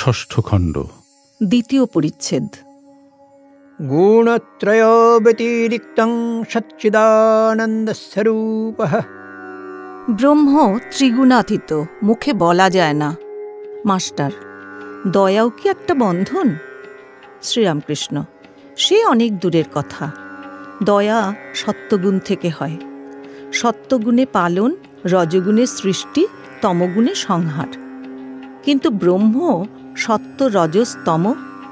ষষ্ঠ খণ্ড, দ্বিতীয় পরিচ্ছেদ। গুণত্রয় ব্যতিরিক্তং সচ্চিদানন্দস্বরূপঃ। ব্রহ্ম ত্রিগুণাতীত, মুখে বলা যায় না। মাস্টার, দয়াও কি একটা বন্ধন? শ্রীরামকৃষ্ণ, সে অনেক দূরের কথা। দয়া সত্যগুণ থেকে হয়। সত্যগুণে পালন, রজগুণে সৃষ্টি, তমগুণে সংহার। কিন্তু ব্রহ্ম সত্য, রজস, তম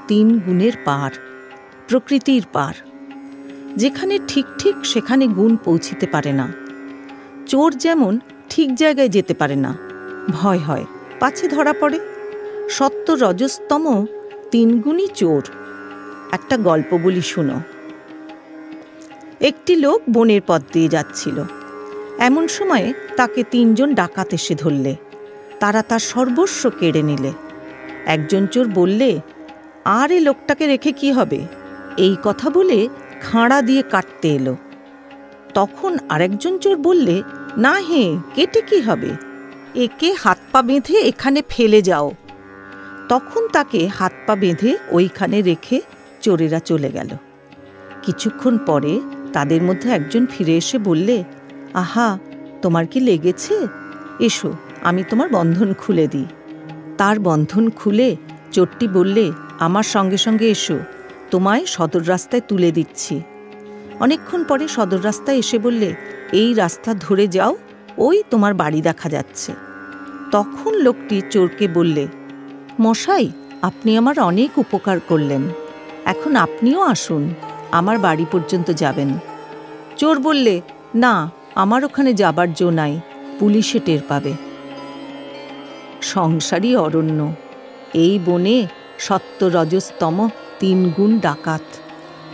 তিন গুণের পার, প্রকৃতির পার। যেখানে ঠিক ঠিক সেখানে গুণ পৌঁছিতে পারে না। চোর যেমন ঠিক জায়গায় যেতে পারে না, ভয় হয় পাছে ধরা পড়ে। সত্য, রজস, তম তিন গুণই চোর। একটা গল্প বলি, শুনো। একটি লোক বনের পথ দিয়ে যাচ্ছিল। এমন সময়ে তাকে তিনজন ডাকাত এসে ধরলে। তারা তার সর্বস্ব কেড়ে নিলে। একজন চোর বললে, আর এ লোকটাকে রেখে কি হবে? এই কথা বলে খাঁড়া দিয়ে কাটতে এলো। তখন আরেকজন চোর বললে, না হে, কেটে কি হবে? একে হাত পা বেঁধে এখানে ফেলে যাও। তখন তাকে হাত পা বেঁধে ওইখানে রেখে চোরেরা চলে গেল। কিছুক্ষণ পরে তাদের মধ্যে একজন ফিরে এসে বললে, আহা, তোমার কি লেগেছে? এসো, আমি তোমার বন্ধন খুলে দিই। তার বন্ধন খুলে চোরটি বললে, আমার সঙ্গে সঙ্গে এসো, তোমায় সদর রাস্তায় তুলে দিচ্ছি। অনেকক্ষণ পরে সদর রাস্তায় এসে বললে, এই রাস্তা ধরে যাও, ওই তোমার বাড়ি দেখা যাচ্ছে। তখন লোকটি চোরকে বললে, মশাই, আপনি আমার অনেক উপকার করলেন, এখন আপনিও আসুন, আমার বাড়ি পর্যন্ত যাবেন। চোর বললে, না, আমার ওখানে যাবার জো নাই, পুলিশে টের পাবে। সংসারই অরণ্য। এই বনে সত্য, রজস, তম তিন গুণ ডাকাত,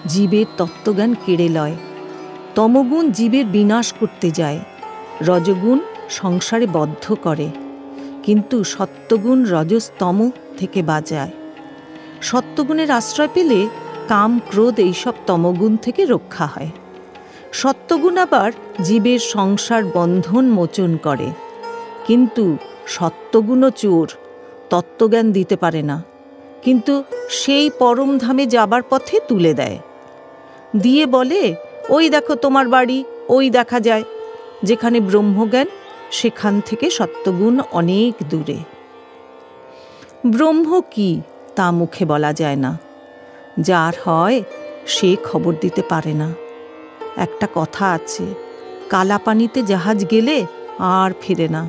জীবের তত্ত্বজ্ঞান কেড়ে লয়। তমগুণ জীবের বিনাশ করতে যায়, রজগুণ সংসারে বদ্ধ করে, কিন্তু সত্যগুণ রজস, তম থেকে বাঁচায়। সত্যগুণের আশ্রয় পেলে কাম, ক্রোধ এইসব তমগুণ থেকে রক্ষা হয়। সত্যগুণ আবার জীবের সংসার বন্ধন মোচন করে, কিন্তু সত্যগুণও চোর, তত্ত্বজ্ঞান দিতে পারে না, কিন্তু সেই পরম ধামে যাবার পথে তুলে দেয়। দিয়ে বলে, ওই দেখো তোমার বাড়ি, ওই দেখা যায়। যেখানে ব্রহ্মজ্ঞান, সেখান থেকে সত্যগুণ অনেক দূরে। ব্রহ্ম কি তা মুখে বলা যায় না। যার হয় সে খবর দিতে পারে না। একটা কথা আছে, কালাপানিতে জাহাজ গেলে আর ফিরে না।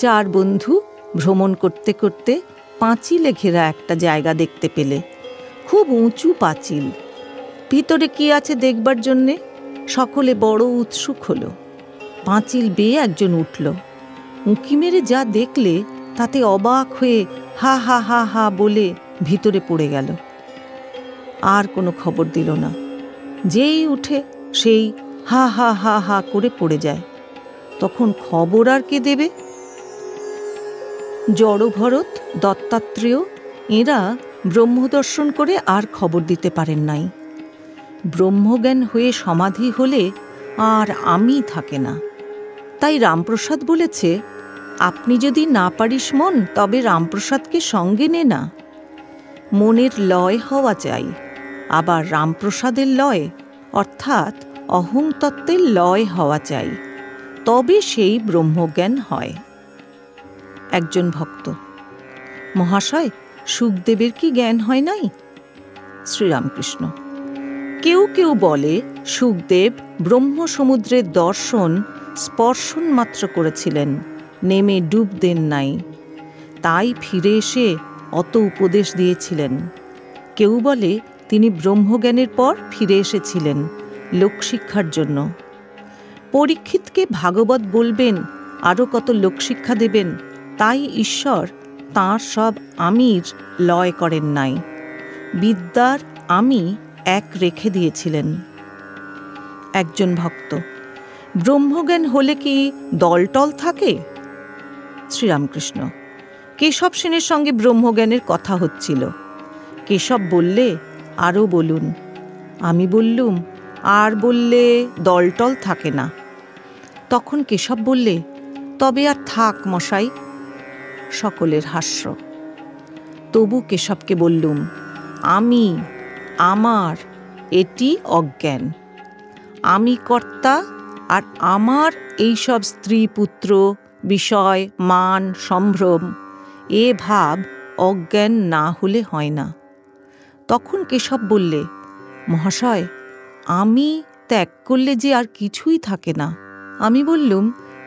চার বন্ধু ভ্রমণ করতে করতে পাঁচিলে ঘেরা একটা জায়গা দেখতে পেলে। খুব উঁচু পাঁচিল, ভিতরে কি আছে দেখবার জন্যে সকলে বড় উৎসুক হলো। পাঁচিল বেয়ে একজন উঠল। উঁকি মেরে যা দেখলে তাতে অবাক হয়ে হা হা হা হা বলে ভিতরে পড়ে গেল। আর কোনো খবর দিল না। যেই উঠে সেই হা হা হা হা করে পড়ে যায়। তখন খবর আর কে দেবে? জড়ভরত, দত্তাত্রেয় এরা ব্রহ্মদর্শন করে আর খবর দিতে পারেন নাই। ব্রহ্মজ্ঞান হয়ে সমাধি হলে আর আমি থাকে না। তাই রামপ্রসাদ বলেছে, আপনি যদি না পারিস মন, তবে রামপ্রসাদকে সঙ্গে নে না। মনের লয় হওয়া চাই, আবার রামপ্রসাদের লয় অর্থাৎ অহং তত্ত্বের লয় হওয়া চাই, তবে সেই ব্রহ্মজ্ঞান হয়। একজন ভক্ত, মহাশয়, শুকদেবের কি জ্ঞান হয় নাই? শ্রীরামকৃষ্ণ, কেউ কেউ বলে শুকদেব ব্রহ্ম সমুদ্রের দর্শন স্পর্শন মাত্র করেছিলেন, নেমে ডুব দেন নাই, তাই ফিরে এসে অত উপদেশ দিয়েছিলেন। কেউ বলে তিনি ব্রহ্মজ্ঞানের পর ফিরে এসেছিলেন লোকশিক্ষার জন্য। পরীক্ষিতকে ভাগবত বলবেন, আরও কত লোকশিক্ষা দেবেন, তাই ঈশ্বর তাঁর সব আমির লয় করেন নাই, বিদ্যার আমি এক রেখে দিয়েছিলেন। একজন ভক্ত, ব্রহ্মজ্ঞান হলে কি দলটল থাকে? শ্রীরামকৃষ্ণ, কেশব সেনের সঙ্গে ব্রহ্মজ্ঞানের কথা হচ্ছিল। কেশব বললে, আরও বলুন। আমি বললুম, আর বললে দলটল থাকে না। তখন কেশব বললে, তবে আর থাক মশাই। সকলের হাস্য। তবু কেশবকে বললুম, আমি, আমার, এটি অজ্ঞান। আমি কর্তা, আর আমার এইসব স্ত্রী পুত্র বিষয় মান সম্ভ্রম এ ভাব অজ্ঞান না হলে হয় না। তখন কেশব বললে, মহাশয়, আমি ত্যাগ করলে যে আর কিছুই থাকে না। আমি বললুম,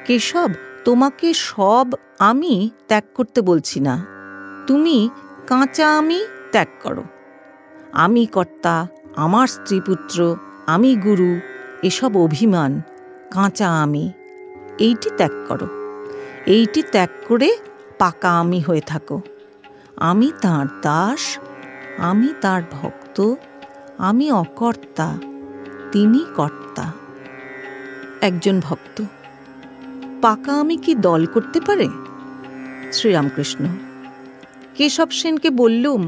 কেশব, তোমাকে সব আমি ত্যাগ করতে বলছি না, তুমি কাঁচা আমি ত্যাগ করো। আমি কর্তা, আমার স্ত্রীপুত্র, আমি গুরু, এসব অভিমান, কাঁচা আমি, এইটি ত্যাগ করো। এইটি ত্যাগ করে পাকা আমি হয়ে থাকো। আমি তাঁর দাস, আমি তাঁর ভক্ত, আমি অকর্তা, তিনি কর্তা। একজন ভক্ত, পাকা আমি কি দল করতে পারে? শ্রীরামকৃষ্ণ, কেশব সেনকে বললুম,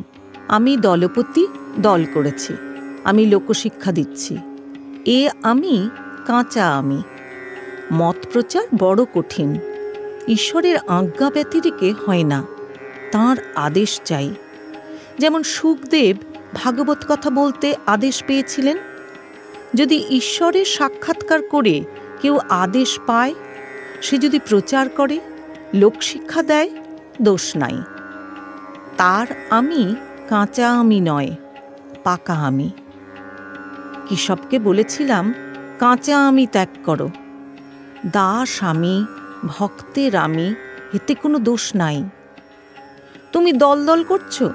আমি দলপতি, দল করেছি, আমি লোকশিক্ষা দিচ্ছি, এ আমি কাঁচা আমি। মত প্রচার বড় কঠিন, ঈশ্বরের আজ্ঞা ব্যতিরেকে হয় না, তাঁর আদেশ চাই। যেমন সুখদেব ভাগবত কথা বলতে আদেশ পেয়েছিলেন। যদি ঈশ্বরের সাক্ষাৎকার করে কেউ আদেশ পায়, সে যদি প্রচার করে, লোকশিক্ষা দেয়, দোষ নাই। তার আমি কাঁচা আমি নয়, পাকা আমি। কেশবকে বলেছিলাম, কাঁচা আমি ত্যাগ করো। দাস আমি, ভক্তের আমি, এতে কোনো দোষ নাই। তুমি দল দল করছো,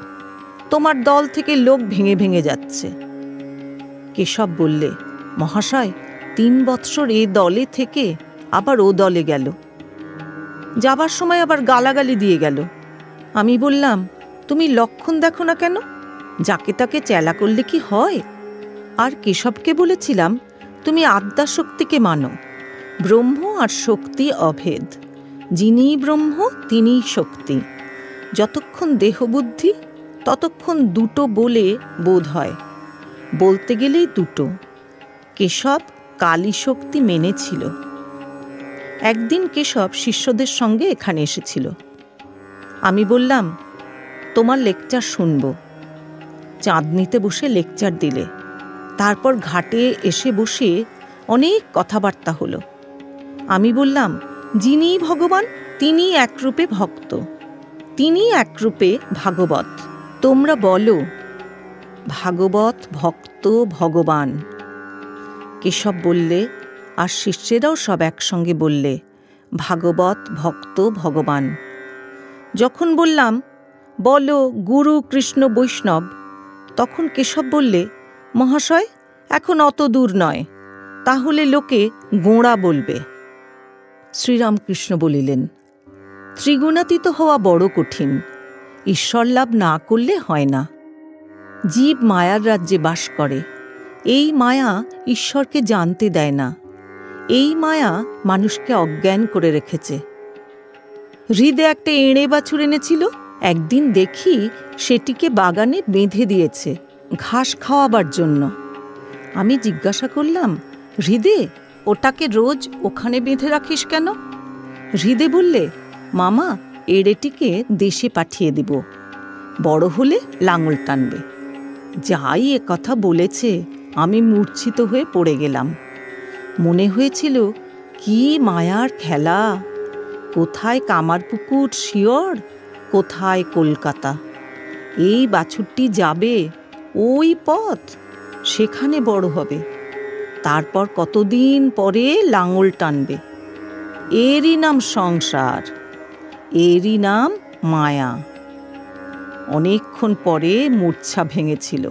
তোমার দল থেকে লোক ভেঙে ভেঙে যাচ্ছে। কেশব বললে, মহাশয়, 3 বৎসর এ দলে থেকে আবার ও দলে গেল, যাবার সময় আবার গালাগালি দিয়ে গেল। আমি বললাম, তুমি লক্ষণ দেখো না কেন? যাকে তাকে চেলা করলে কি হয়? আর কেশবকে বলেছিলাম, তুমি আদ্যাশক্তিকে মানো, ব্রহ্ম আর শক্তি অভেদ, যিনি ব্রহ্ম তিনিই শক্তি। যতক্ষণ দেহবুদ্ধি ততক্ষণ দুটো বলে বোধ হয়, বলতে গেলেই দুটো। কেশব কালী শক্তি মেনেছিল। একদিন কেশব শিষ্যদের সঙ্গে এখানে এসেছিল। আমি বললাম, তোমার লেকচার শুনব। চাঁদনিতে বসে লেকচার দিলে, তারপর ঘাটে এসে বসে অনেক কথাবার্তা হলো। আমি বললাম, যিনি ভগবান তিনি একরূপে ভক্ত, তিনি একরূপে ভাগবত। তোমরা বলো, ভাগবত ভক্ত ভগবান। কেশব বললে, আর শিষ্যেরাও সব একসঙ্গে বললে, ভাগবত ভক্ত ভগবান। যখন বললাম, বলো গুরু কৃষ্ণ বৈষ্ণব, তখন কেশব বললে, মহাশয়, এখন অত দূর নয়, তাহলে লোকে গোঁড়া বলবে। শ্রীরামকৃষ্ণ বলিলেন, ত্রিগুণাতীত হওয়া বড় কঠিন, ঈশ্বর লাভ না করলে হয় না। জীব মায়ার রাজ্যে বাস করে, এই মায়া ঈশ্বরকে জানতে দেয় না। এই মায়া মানুষকে অজ্ঞান করে রেখেছে। হৃদে একটা এঁড়ে বাছুর এনেছিল, একদিন দেখি সেটিকে বাগানে বেঁধে দিয়েছে ঘাস খাওয়াবার জন্য। আমি জিজ্ঞাসা করলাম, হৃদে, ওটাকে রোজ ওখানে বেঁধে রাখিস কেন? হৃদে বললে, মামা, এড়েটিকে দেশে পাঠিয়ে দিব, বড় হলে লাঙল টানবে। যাই এ কথা বলেছে, আমি মূর্ছিত হয়ে পড়ে গেলাম। মনে হয়েছিল, কি মায়ার খেলা! কোথায় কামারপুকুর শিয়র, কোথায় কলকাতা। এই বাছুরটি যাবে ওই পথ, সেখানে বড় হবে, তারপর কতদিন পরে লাঙল টানবে। এরই নাম সংসার, এরই নাম মায়া। অনেকক্ষণ পরে মূর্ছা ভেঙেছিল।